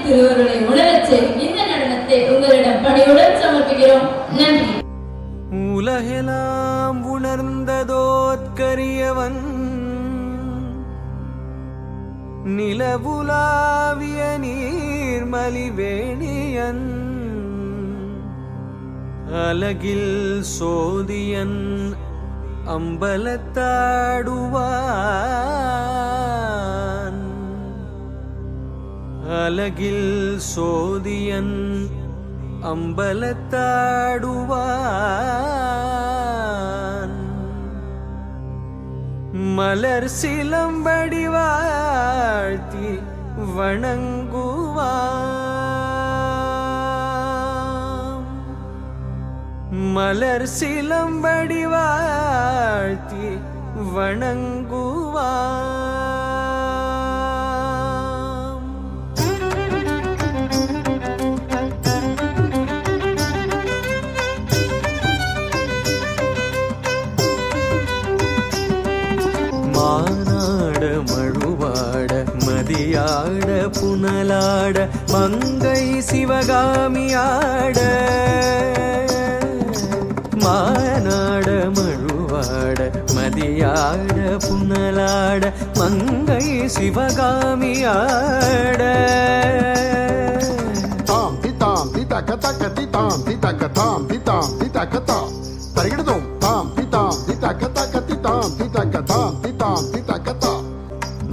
திருவருளை உணரச் செய்யும் இந்த நடனத்தை உங்களிடம் பணியுடன் சமர்ப்பிக்கிறோம். நன்றி. உலகெல்லாம் உணர்ந்ததோத்கரியவன் நிலவுலாவிய நீர்மலிவேணியன் அலகில் சோதியன் அம்பலத்தாடுவான் அலகில் சோதியன் அம்பலத்தாடுவான் மலர் சிலம்படி வாழ்த்தி வணங்குவான் மலர் சிலம்படி வாழ்த்தி வணங்குவான் மானாட மழுவாட மதியாட புனலாட மங்கை சிவகாமியாட மானாட மழுவாட மதியாட புனலாட மங்கை சிவகாமியாட தாம் திதாம் திதக தக திதாம் திதக தாம் திதாம் திதக தாம் தரிகிடதும் தாம் திதாம் திதக தக திதாம் திதக தாம் திதாம் திதக தாம்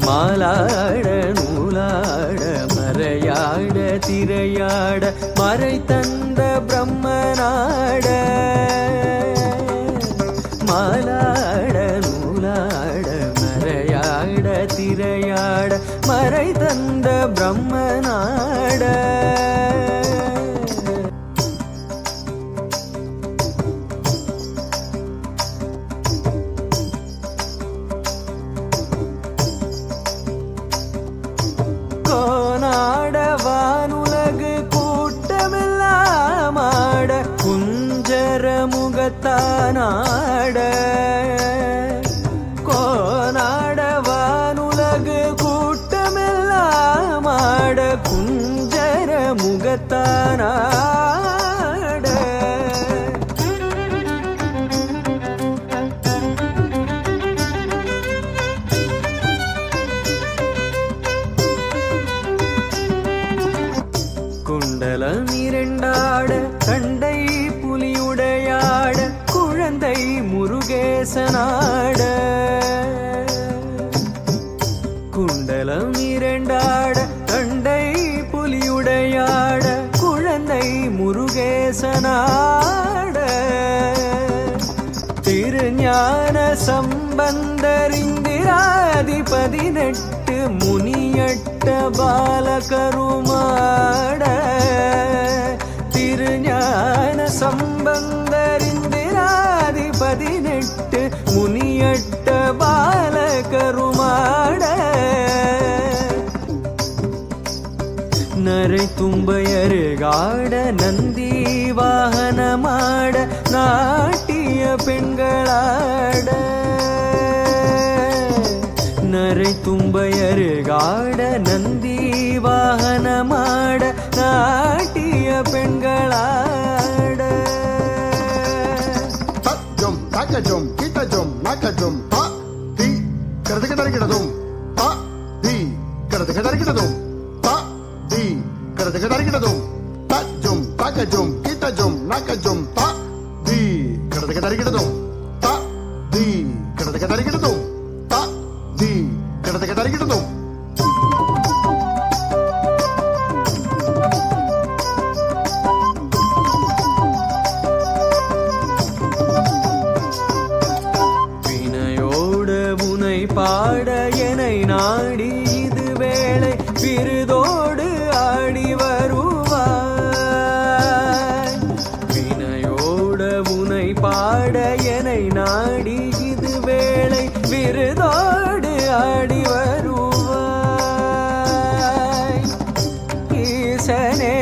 மாலாட நூலாட மறையாட திரையாட மறை தந்த பிரம்மனாட மாலாட நூலாட மறையாட திரையாட மறை தந்த பிரம்மனாட கோனாட வானுலகு கூட்டமெல்லாம் ஆட குஞ்சர முகத்தானாட கோனாட வானுலகு கூட்டமெல்லாம் ஆட குஞ்சர முகத்தானாட குண்டலம் இரண்டாட கண்டை புலியுடையாட குழந்தை முருகேசனாட குண்டலம் இரண்டாட கண்டை புலியுடையாட குழந்தை முருகேசனாட திருஞான சம்பந்தரிந்திராதி 18 முனியட்ட பாலகருமாட திருஞான சம்பந்தரிந்திராதி 18 முனியட்ட பாலகருமாட நரை தும்பையருகாட நந்தி வாகனமாட நாட்டிய பெண்களாட நரை தும்பையருகாட நந்தி வாகனமாட நாட்டிய பெண்களாட தஜம் தகஜம் கிட்டஜம் நகஜம் தா தி கரதுக தரிகிடதும் தா தி கரதுக தரிகிடதும் தா தி கரதுக தரிகிடதும் தஜம் தகஜம் கிட்டஜம் நகஜம் தா தி கரதுக தரிகிடதும் தா தி கரதுக தரிகிடதும் தா தி கரதுக தரிகிடதும் பாட என்னை நாடி இது வேளை விருதோடு ஆடி வருவாய் வினையோட உனை பாட என்னை நாடி இது வேளை விருதோடு ஆடி வருவாய் ஈசனே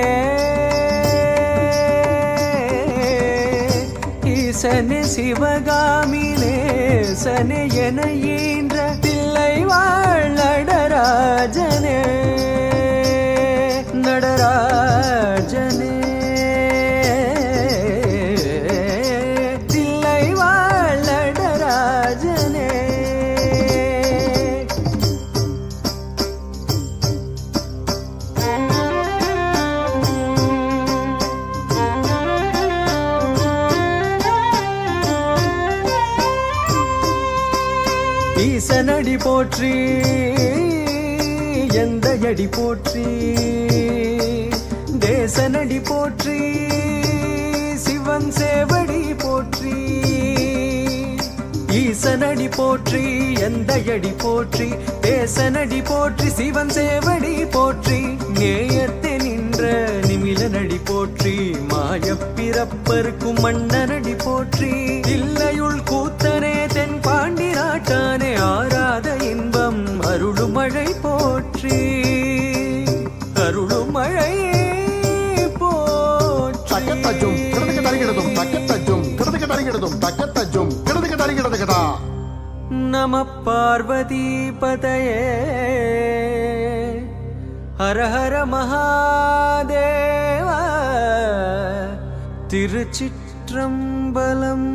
ஈசனே சிவகாமினே சனே என ஈன்ற பிள்ளை வாழ் நடராஜனே செவ்வடி போற்றி எந்த அடி போற்றி தேசனடி போற்றி சிவன் சேவடி போற்றி ஈசனடி போற்றி எந்த அடி போற்றி தேசனடி போற்றி சிவன் சேவடி போற்றி நேயத்தே நின்ற நிமிலனடி போற்றி மாயப் பிறப்பருக்கும் மன்னனடி போற்றி இல்லையுள் கூத்தனே தென் பாண்டி நாட்டானே ஆராத இன்பம் அருளுமழை போற்றி அருளுமழை தக்கத்தஜும் கிடதுக்கு தருகிறதும் தக்கத்தஜும் கிடதுக்கு தருகிறதும் தக்கத்தஜும் கிடதுக்கு தருகிறது கதா. நம பார்வதி பதயே ஹர ஹர மகாதேவ திருச்சிற்றம்பலம்.